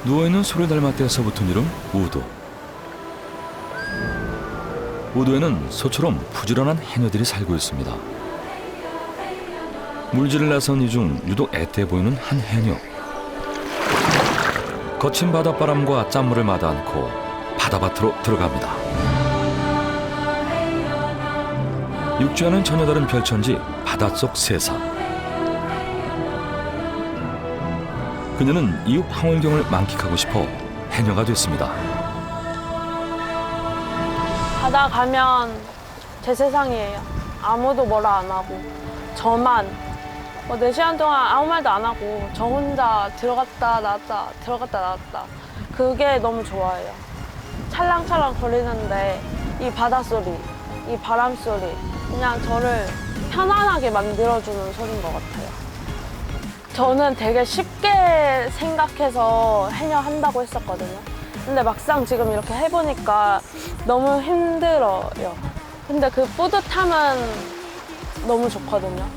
누워있는 소를 닮았대서 붙은 이름 우도. 우도에는 소처럼 부지런한 해녀들이 살고 있습니다. 물질을 나선 이 중 유독 애태 보이는 한 해녀. 거친 바닷바람과 짠물을 마다않고 바다밭으로 들어갑니다. 육지와는 전혀 다른 별천지 바닷속 세상. 그녀는 이웃 황홀경을 만끽하고 싶어 해녀가 됐습니다. 바다 가면 제 세상이에요. 아무도 뭐라 안 하고 저만 4시간 동안 아무 말도 안 하고 저 혼자 들어갔다 나왔다 들어갔다 나왔다. 그게 너무 좋아요. 찰랑찰랑 거리는데 이 바닷소리, 이 바람소리 그냥 저를 편안하게 만들어주는 소리인 것 같아요. 저는 되게 쉽게 생각해서 해녀한다고 했었거든요. 근데 막상 지금 이렇게 해보니까 너무 힘들어요. 근데 그 뿌듯함은 너무 좋거든요.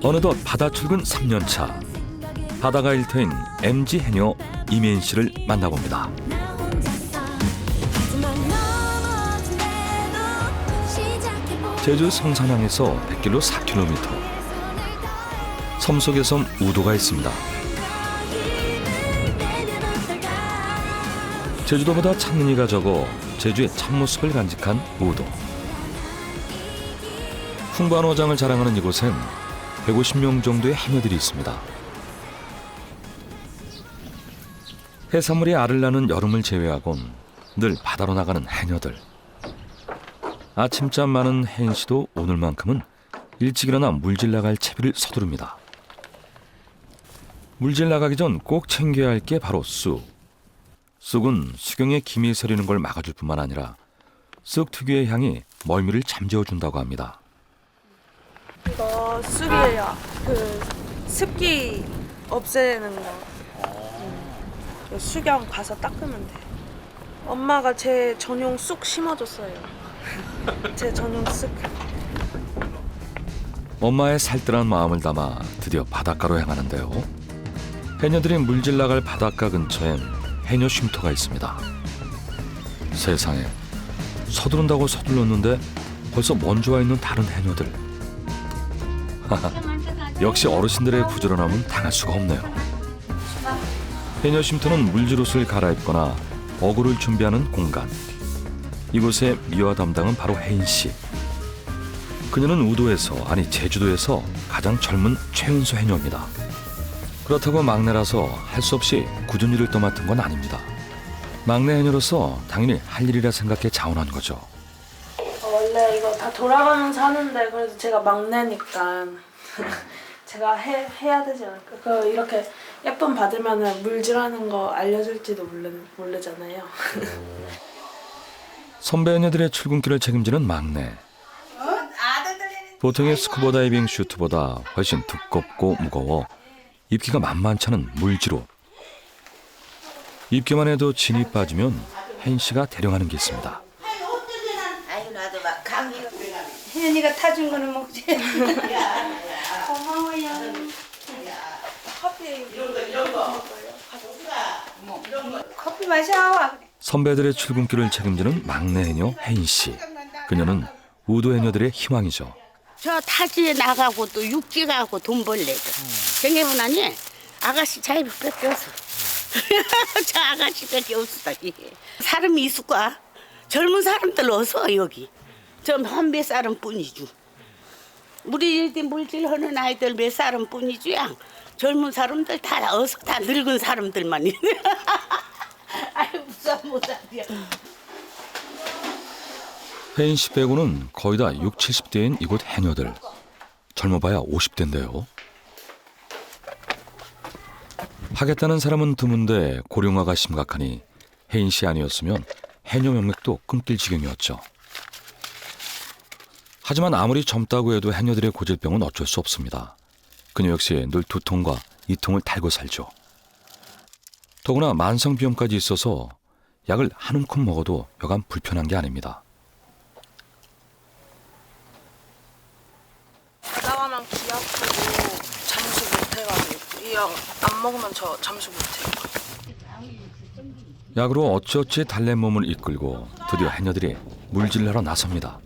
어느덧 바다 출근 3년 차. 바다가 일터인 MG 해녀 이민 씨를 만나봅니다. 제주 성산항에서 100길로 4km. 섬 속의 섬 우도가 있습니다. 제주도보다 찾는 이가 적어 제주의 참모습을 간직한 우도. 풍부한 어장을 자랑하는 이곳엔 150명 정도의 해녀들이 있습니다. 해산물이 알을 낳는 여름을 제외하곤 늘 바다로 나가는 해녀들. 아침잠 많은 혜인 씨도 오늘만큼은 일찍 일어나 물질 나갈 채비를 서두릅니다. 물질 나가기 전 꼭 챙겨야 할 게 바로 쑥. 쑥은 수경에 김이 서리는 걸 막아줄 뿐만 아니라 쑥 특유의 향이 멀미를 잠재워준다고 합니다. 이거 쑥이에요. 그 습기 없애는 거. 수경 가서 닦으면 돼. 엄마가 제 전용 쑥 심어줬어요. 제 전용 쑥. 엄마의 살뜰한 마음을 담아 드디어 바닷가로 향하는데요. 해녀들이 물질 나갈 바닷가 근처엔 해녀 쉼터가 있습니다. 세상에, 서두른다고 서둘렀는데 벌써 먼저 와 있는 다른 해녀들. 역시 어르신들의 부지런함은 당할 수가 없네요. 해녀 쉼터는 물질옷을 갈아입거나 어구를 준비하는 공간. 이곳의 미화 담당은 바로 혜인 씨. 그녀는 우도에서, 아니 제주도에서 가장 젊은 최연소 해녀입니다. 그렇다고 막내라서 할 수 없이 굳은 일을 떠맡은 건 아닙니다. 막내 해녀로서 당연히 할 일이라 생각해 자원한 거죠. 원래 이거 다 돌아가면서 하는데 그래도 제가 막내니까 제가 해야 되지 않을까. 그 이렇게 예쁨 받으면 물질하는 거 알려줄지도 모르잖아요. 선배 해녀들의 출근길을 책임지는 막내. 보통의 스쿠버 다이빙 슈트보다 훨씬 두껍고 무거워 입기가 만만치 않은 물지로. 입기만 해도 진이 빠지면 혜인 씨가 대령하는 게 있습니다. 아이고 나도 막 강의가 혜연이가 타준 거는 먹지. 고마워요. 커피 이런 거. 커피 마셔. 선배들의 출근길을 책임지는 막내 해녀 혜인 씨. 그녀는 우도 해녀들의 희망이죠. 저 타지에 나가고 또 육지 가고 돈 벌래. 생각해보니 아가씨 자입을 뺏겨서. 저 아가씨밖에 없었다. 사람이 있을까? 젊은 사람들 어서 여기. 저 한몇 사람 뿐이죠. 우리 이렇게 물질하는 아이들 몇 사람 뿐이죠. 젊은 사람들 다 어서 다 늙은 사람들만 있네. 아유 무서워 못하디요. 혜인 씨 빼고는 거의 다 60, 70대인 이곳 해녀들. 젊어봐야 50대인데요. 하겠다는 사람은 드문데 고령화가 심각하니 혜인 씨 아니었으면 해녀 명맥도 끊길 지경이었죠. 하지만 아무리 젊다고 해도 해녀들의 고질병은 어쩔 수 없습니다. 그녀 역시 늘 두통과 이통을 달고 살죠. 더구나 만성비염까지 있어서 약을 한 움큼 먹어도 여간 불편한 게 아닙니다. 나가면 귀 아프고 잠수 못 해가지고 약 안 먹으면 저 잠수 못해요. 약으로 어찌어찌 달랜 몸을 이끌고 드디어 해녀들이 물질하러 나섭니다.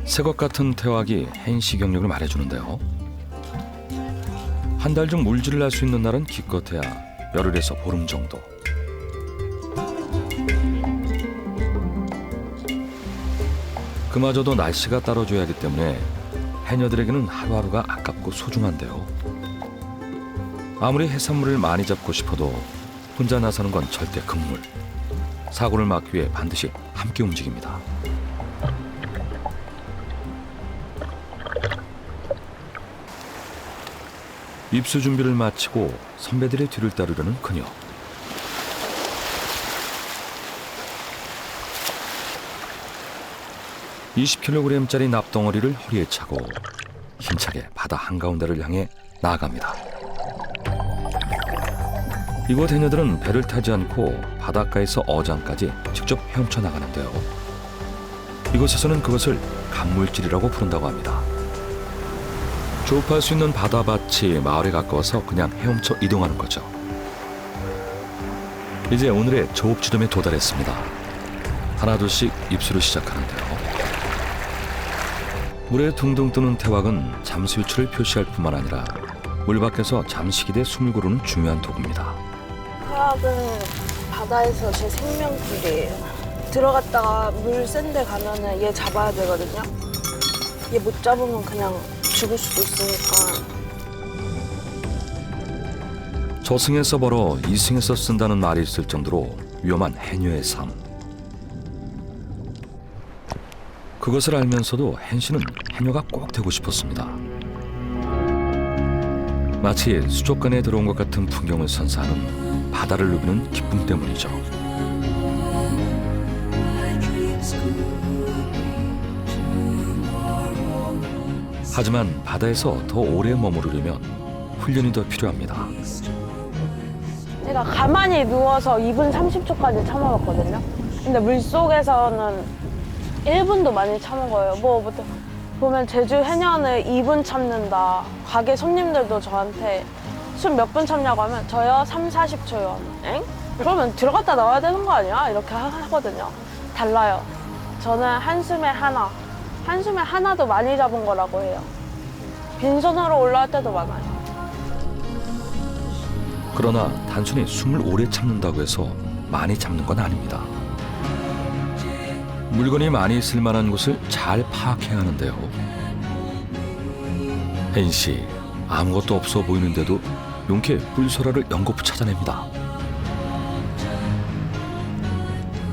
새것 같은 태왁이 혜인씨 경력을 말해주는데요. 한 달 중 물질을 할 수 있는 날은 기껏해야 열흘에서 보름 정도. 그마저도 날씨가 따라줘야 하기 때문에 해녀들에게는 하루하루가 아깝고 소중한데요. 아무리 해산물을 많이 잡고 싶어도 혼자 나서는 건 절대 금물. 사고를 막기 위해 반드시 함께 움직입니다. 입수 준비를 마치고 선배들의 뒤를 따르려는 그녀. (20kg짜리) 납덩어리를 허리에 차고 힘차게 바다 한가운데를 향해 나아갑니다. 이곳 해녀들은 배를 타지 않고 바닷가에서 어장까지 직접 헤엄쳐 나가는데요. 이곳에서는 그것을 간물질이라고 부른다고 합니다. 조업할 수 있는 바다밭이 마을에 가까워서 그냥 헤엄쳐 이동하는 거죠. 이제 오늘의 조업 지점에 도달했습니다. 하나둘씩 입수를 시작하는데요. 물에 둥둥 뜨는 태왁은 잠수 유출을 표시할 뿐만 아니라 물 밖에서 잠식이 돼 숨을 고르는 중요한 도구입니다. 태왁은 바다에서 제 생명줄이에요. 들어갔다가 물 센 데 가면은 얘 잡아야 되거든요. 얘 못 잡으면 그냥 죽을 수도 있으니까. 저승에서 벌어 이승에서 쓴다는 말이 있을 정도로 위험한 해녀의 삶. 그것을 알면서도 hen 씨는 해녀가 꼭 되고 싶었습니다. 마치 수족관에 들어온 것 같은 풍경을 선사하는 바다를 누비는 기쁨 때문이죠. 하지만 바다에서 더 오래 머무르려면 훈련이 더 필요합니다. 제가 가만히 누워서 2분 30초까지 참아봤거든요. 근데 물속에서는 1분도 많이 참아먹어요. 뭐 보면 제주 해녀는 2분 참는다. 가게 손님들도 저한테 숨 몇 분 참냐고 하면 저요 3, 40초요. 엥? 그러면 들어갔다 나와야 되는 거 아니야? 이렇게 하거든요. 달라요. 저는 한숨에 하나도 많이 잡은 거라고 해요. 빈손으로 올라올 때도 많아요. 그러나 단순히 숨을 오래 참는다고 해서 많이 잡는 건 아닙니다. 물건이 많이 있을 만한 곳을 잘 파악해야 하는데요. 혜인 씨, 아무것도 없어 보이는데도 용케 뿔소라를 연거푸 찾아냅니다.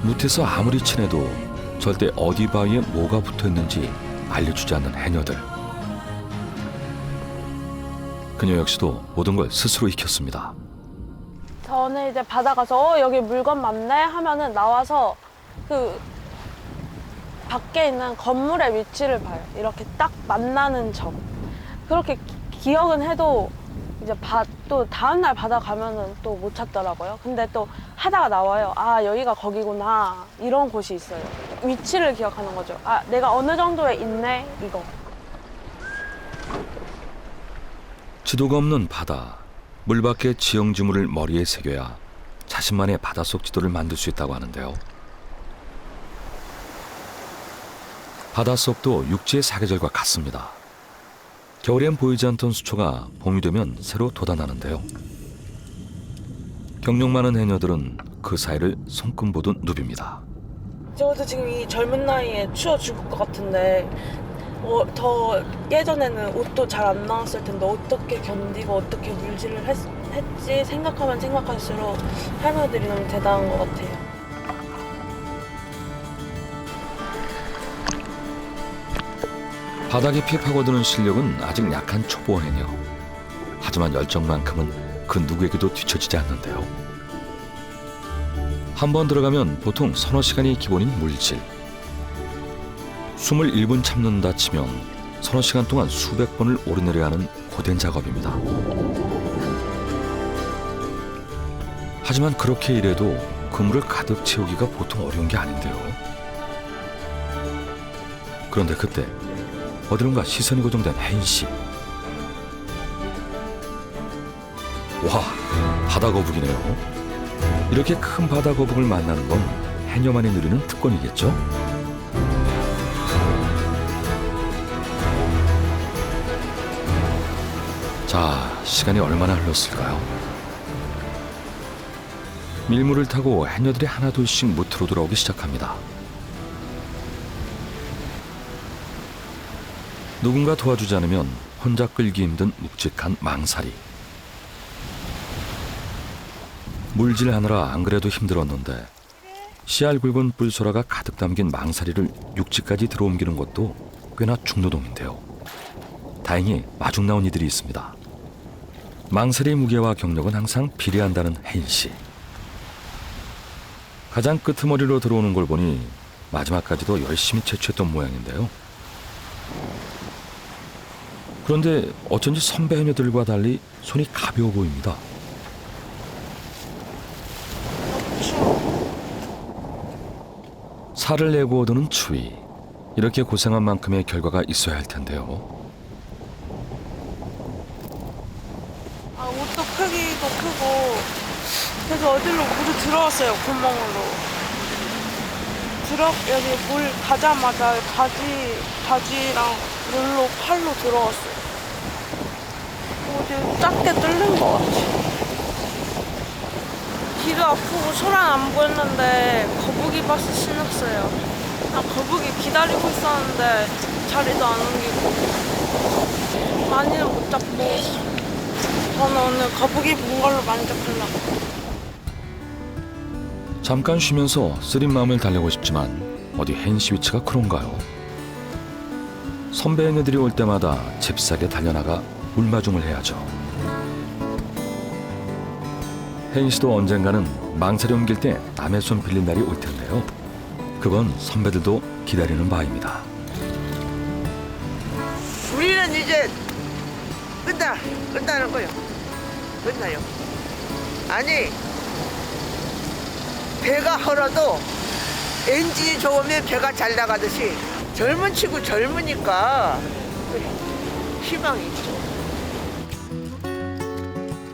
무태서 아무리 친해도 절대 어디 바위에 뭐가 붙어있는지 알려주지 않는 해녀들. 그녀 역시도 모든 걸 스스로 익혔습니다. 저는 이제 바다 가서 여기 물건 많네 하면은 나와서 그 밖에 있는 건물의 위치를 봐요. 이렇게 딱 만나는 점. 그렇게 기억은 해도 이제 또 다음날 바다 가면은 또 못 찾더라고요. 근데 또 하다가 나와요. 아, 여기가 거기구나. 이런 곳이 있어요. 위치를 기억하는 거죠. 아, 내가 어느 정도에 있네, 이거. 지도가 없는 바다. 물 밖의 지형지물을 머리에 새겨야 자신만의 바닷속 지도를 만들 수 있다고 하는데요. 바닷속도 육지의 사계절과 같습니다. 겨울엔 보이지 않던 수초가 봄이 되면 새로 돋아나는데요. 경력 많은 해녀들은 그 사이를 손금 보듯 누빕니다. 저도 지금 이 젊은 나이에 추워 죽을 것 같은데 더 예전에는 옷도 잘 안 나왔을 텐데 어떻게 견디고 어떻게 물질을 했지 생각하면 생각할수록 할머니들이 너무 대단한 것 같아요. 바다 깊이 파고드는 실력은 아직 약한 초보 해녀. 하지만 열정만큼은 그 누구에게도 뒤처지지 않는데요. 한 번 들어가면 보통 서너 시간이 기본인 물질. 숨을 1분 참는다 치면 서너 시간 동안 수백 번을 오르내려야 하는 고된 작업입니다. 하지만 그렇게 일해도 그물을 가득 채우기가 보통 어려운 게 아닌데요. 그런데 그때 어디론가 시선이 고정된 혜인 씨. 와, 바다거북이네요. 이렇게 큰 바다거북을 만나는 건 해녀만이 누리는 특권이겠죠? 자, 시간이 얼마나 흘렀을까요? 밀물을 타고 해녀들이 하나둘씩 무트로 돌아오기 시작합니다. 누군가 도와주지 않으면 혼자 끌기 힘든 묵직한 망사리. 물질하느라 안 그래도 힘들었는데 씨알 굵은 뿔소라가 가득 담긴 망사리를 육지까지 들어옮기는 것도 꽤나 중노동인데요. 다행히 마중 나온 이들이 있습니다. 망사리의 무게와 경력은 항상 비례한다는 혜인 씨. 가장 끄트머리로 들어오는 걸 보니 마지막까지도 열심히 채취했던 모양인데요. 그런데 어쩐지 선배 해녀들과 달리 손이 가벼워 보입니다. 살을 내고 얻는 추위. 이렇게 고생한 만큼의 결과가 있어야 할 텐데요. 옷도 크기도 크고 그래서 어디로 물이 들어왔어요. 구멍으로. 여기 물 가자마자 바지랑 물로 팔로 들어왔어요. 어디 작게 뚫린 것 같아. 귀도 아프고 소란 안 보였는데 거북이 버스 신었어요. 나 거북이 기다리고 있었는데 자리도 안 옮기고 많이는 못 잡고 저는 오늘 거북이 본 걸로 만족하려고. 잠깐 쉬면서 쓰린 마음을 달래고 싶지만 어디 혜인 씨 위치가 그런가요? 선배 해녀들이 올 때마다 잽싸게 달려나가 물마중을 해야죠. 혜인 씨도 언젠가는 망사리 옮길 때 남의 손 빌린 날이 올 텐데요. 그건 선배들도 기다리는 바입니다. 우리는 이제 끝나는 거요. 끝나요. 아니, 배가 헐어도 엔진이 좋으면 배가 잘 나가듯이 젊은 치고 젊으니까 희망이 있죠.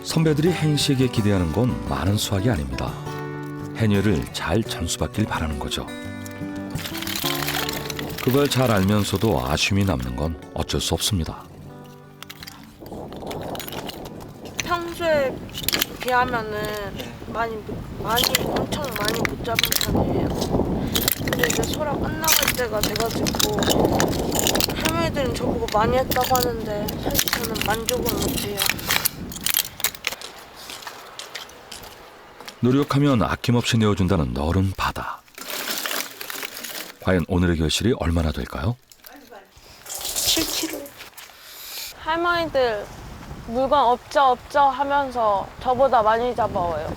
선배들이 혜인 씨에게 기대하는 건 많은 수확이 아닙니다. 해녀를 잘 전수받길 바라는 거죠. 그걸 잘 알면서도 아쉬움이 남는 건 어쩔 수 없습니다. 평소에 비하면은 엄청 많이 못 잡은 편이에요. 근데 이제 소라 끝나갈 때가 돼가지고 할머니들은 저보고 많이 했다고 하는데 사실 저는 만족은 못해요. 노력하면 아낌없이 내어준다는 너른 바다. 과연 오늘의 결실이 얼마나 될까요? 7kg. 할머니들 물건 없죠 하면서 저보다 많이 잡아와요.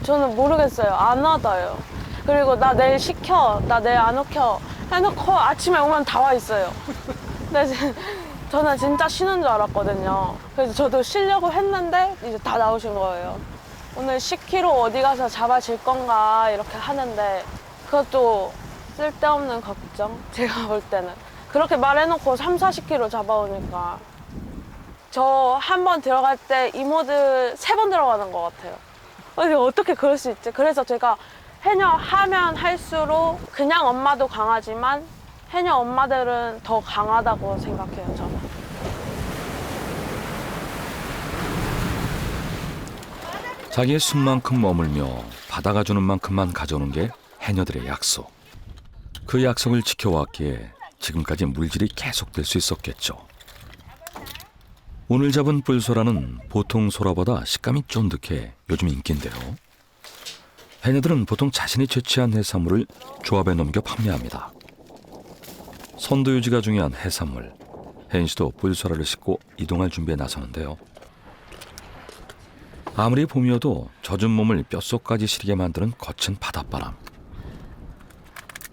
저는 모르겠어요. 안 와닿아요. 그리고 나 내일 시켜, 나 내일 안 오켜 해놓고 아침에 오면 다 와 있어요. 근데 저는 진짜 쉬는 줄 알았거든요. 그래서 저도 쉬려고 했는데 이제 다 나오신 거예요. 오늘 10kg 어디 가서 잡아질 건가 이렇게 하는데 그것도 쓸데없는 걱정? 제가 볼 때는. 그렇게 말해놓고 30-40kg 잡아오니까 저 한 번 들어갈 때 이모들 3번 들어가는 것 같아요. 아니, 어떻게 그럴 수 있지? 그래서 제가 해녀 하면 할수록 그냥 엄마도 강하지만 해녀 엄마들은 더 강하다고 생각해요, 저는. 자기의 숨만큼 머물며 바다가 주는 만큼만 가져오는 게 해녀들의 약속. 그 약속을 지켜왔기에 지금까지 물질이 계속될 수 있었겠죠. 오늘 잡은 뿔소라는 보통 소라보다 식감이 쫀득해 요즘 인기인데요. 해녀들은 보통 자신이 채취한 해산물을 조합에 넘겨 판매합니다. 선도 유지가 중요한 해산물. 혜인 씨도 뿔소라를 싣고 이동할 준비에 나서는데요. 아무리 봄이어도 젖은 몸을 뼛속까지 시리게 만드는 거친 바닷바람.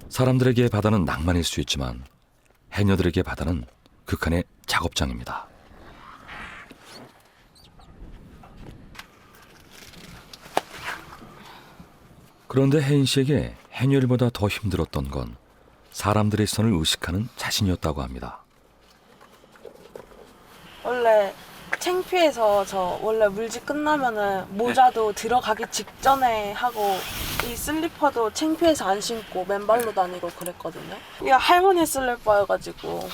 사람들에게 바다는 낭만일 수 있지만 해녀들에게 바다는 극한의 작업장입니다. 그런데 혜인 씨에게 해녀일보다 더 힘들었던 건 사람들의 시선을 의식하는 자신이었다고 합니다. 원래 창피해서 저 원래 물질 끝나면은 모자도 들어가기 직전에 하고 이 슬리퍼도 창피해서 안 신고 맨발로 다니고 그랬거든요. 이게 할머니 슬리퍼여가지고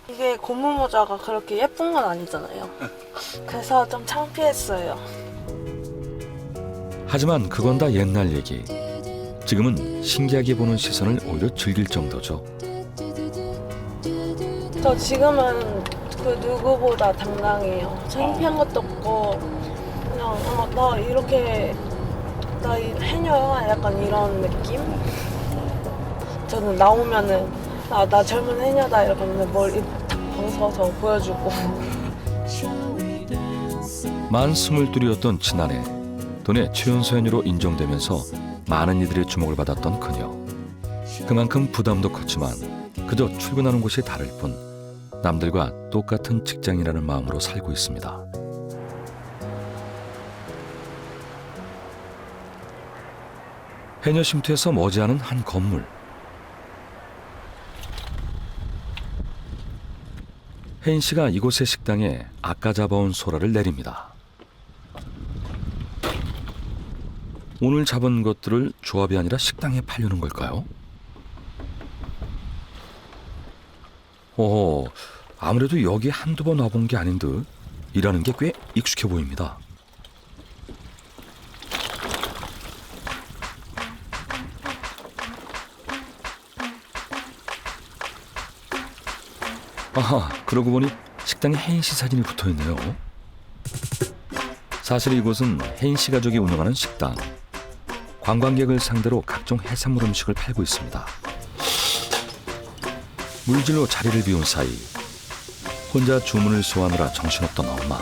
이게 고무 모자가 그렇게 예쁜 건 아니잖아요. 그래서 좀 창피했어요. 하지만 그건 다 옛날 얘기. 지금은 신기하게 보는 시선을 오히려 즐길 정도죠. 저 지금은 그 누구보다 당당해요. 창피한 것도 없고 그냥 나 이렇게 나 해녀야 약간 이런 느낌? 저는 나오면은 나 젊은 해녀다 이렇게 하면 머리 탁 벗어서 보여주고. 만 22이었던 지난해 돈의 최연소 해녀로 인정되면서 많은 이들의 주목을 받았던 그녀. 그만큼 부담도 컸지만 그저 출근하는 곳이 다를 뿐 남들과 똑같은 직장이라는 마음으로 살고 있습니다. 해녀 쉼터에서 머지않은 한 건물. 혜인 씨가 이곳의 식당에 아까 잡아온 소라를 내립니다. 오늘 잡은 것들을 조합이 아니라 식당에 팔려는 걸까요? 아무래도 여기 한두 번 와본 게 아닌 듯 일하는 게 꽤 익숙해 보입니다. 아하, 그러고 보니 식당에 혜인 씨 사진이 붙어 있네요. 사실 이곳은 혜인 씨 가족이 운영하는 식당. 관광객을 상대로 각종 해산물 음식을 팔고 있습니다. 물질로 자리를 비운 사이 혼자 주문을 소화하느라 정신없던 엄마.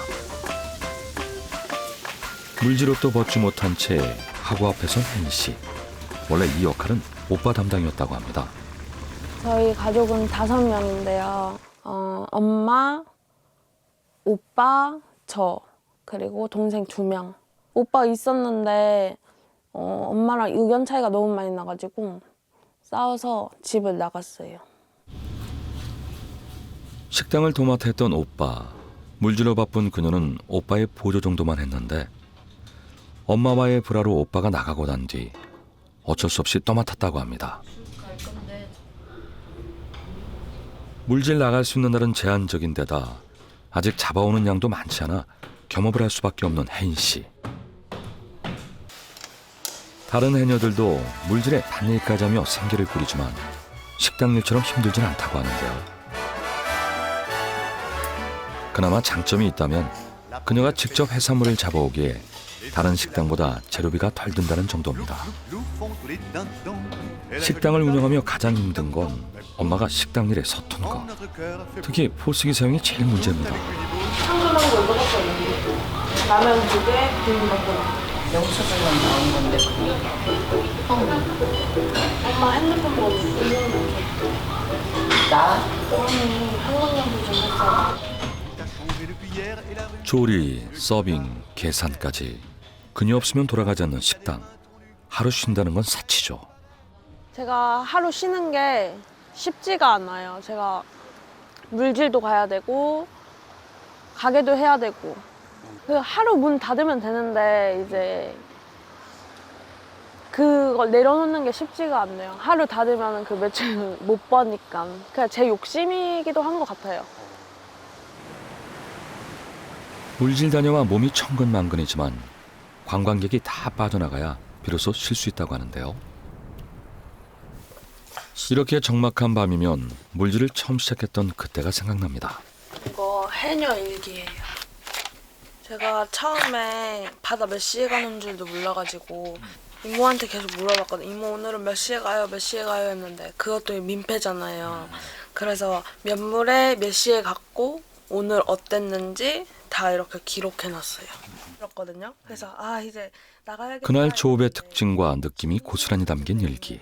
물질옷도 벗지 못한 채 하고 앞에 선 혜인 씨. 원래 이 역할은 오빠 담당이었다고 합니다. 저희 가족은 5명인데요. 엄마, 오빠, 저 그리고 동생 2명. 오빠 있었는데 엄마랑 의견 차이가 너무 많이 나가지고 싸워서 집을 나갔어요. 식당을 도맡아 했던 오빠. 물질로 바쁜 그녀는 오빠의 보조 정도만 했는데 엄마와의 불화로 오빠가 나가고 난 뒤 어쩔 수 없이 떠맡았다고 합니다. 물질 나갈 수 있는 날은 제한적인 데다 아직 잡아오는 양도 많지 않아 겸업을 할 수밖에 없는 혜인 씨. 다른 해녀들도 물질에 반일까지 하며 생계를 꾸리지만 식당 일처럼 힘들진 않다고 하는데요. 그나마 장점이 있다면 그녀가 직접 해산물을 잡아오기에 다른 식당보다 재료비가 덜 든다는 정도입니다. 식당을 운영하며 가장 힘든 건 엄마가 식당 일에 서툰 것. 특히 포스기 사용이 제일 문제입니다. 한글한 거 이거 했거든요. 라면 2개, 비빔밥. 여기서 나온 건데. 엄마 핸드폰 보고 있는 나? 언니 한국연구 좀 했잖아. 조리, 서빙, 계산까지 그녀 없으면 돌아가지 않는 식당. 하루 쉰다는 건 사치죠. 제가 하루 쉬는 게 쉽지가 않아요. 제가 물질도 가야 되고 가게도 해야 되고 그 하루 문 닫으면 되는데 이제 그걸 내려놓는 게 쉽지가 않네요. 하루 닫으면 그 매출 못 버니까 그냥 제 욕심이기도 한 것 같아요. 물질 다녀와 몸이 천근만근이지만 관광객이 다 빠져나가야 비로소 쉴 수 있다고 하는데요. 이렇게 적막한 밤이면 물질을 처음 시작했던 그때가 생각납니다. 이거 해녀 일기예요. 제가 처음에 바다 몇 시에 가는 줄도 몰라가지고 이모한테 계속 물어봤거든요. 이모 오늘은 몇 시에 가요? 몇 시에 가요? 했는데 그것도 민폐잖아요. 그래서 몇 물에 몇 시에 갔고 오늘 어땠는지 다 이렇게 기록해놨어요. 그렇거든요. 그래서 이제 나가야겠다. 그날 조업의 특징과 느낌이 고스란히 담긴 일기.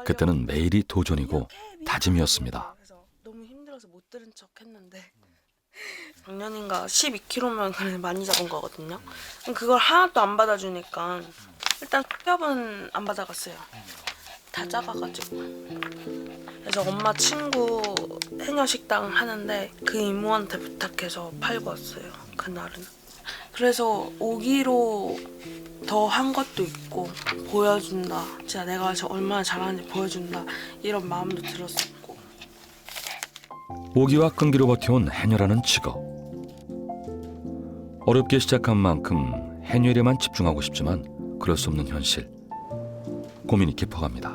그때는 매일이 도전이고 다짐이었습니다. 그래서 너무 힘들어서 못 들은 척했는데 작년인가 12kg면 그래 많이 잡은 거거든요. 그걸 하나도 안 받아주니까 일단 수협은 안 받아갔어요. 다 작아가지고. 그래서 엄마 친구 해녀 식당 하는데 그 이모한테 부탁해서 팔고 왔어요. 그날은. 그래서 오기로 더 한 것도 있고 보여준다. 진짜 내가 얼마나 잘하는지 보여준다. 이런 마음도 들었었고. 오기와 끈기로 버텨온 해녀라는 직업. 어렵게 시작한 만큼 해녀에만 집중하고 싶지만 그럴 수 없는 현실. 고민이 깊어갑니다.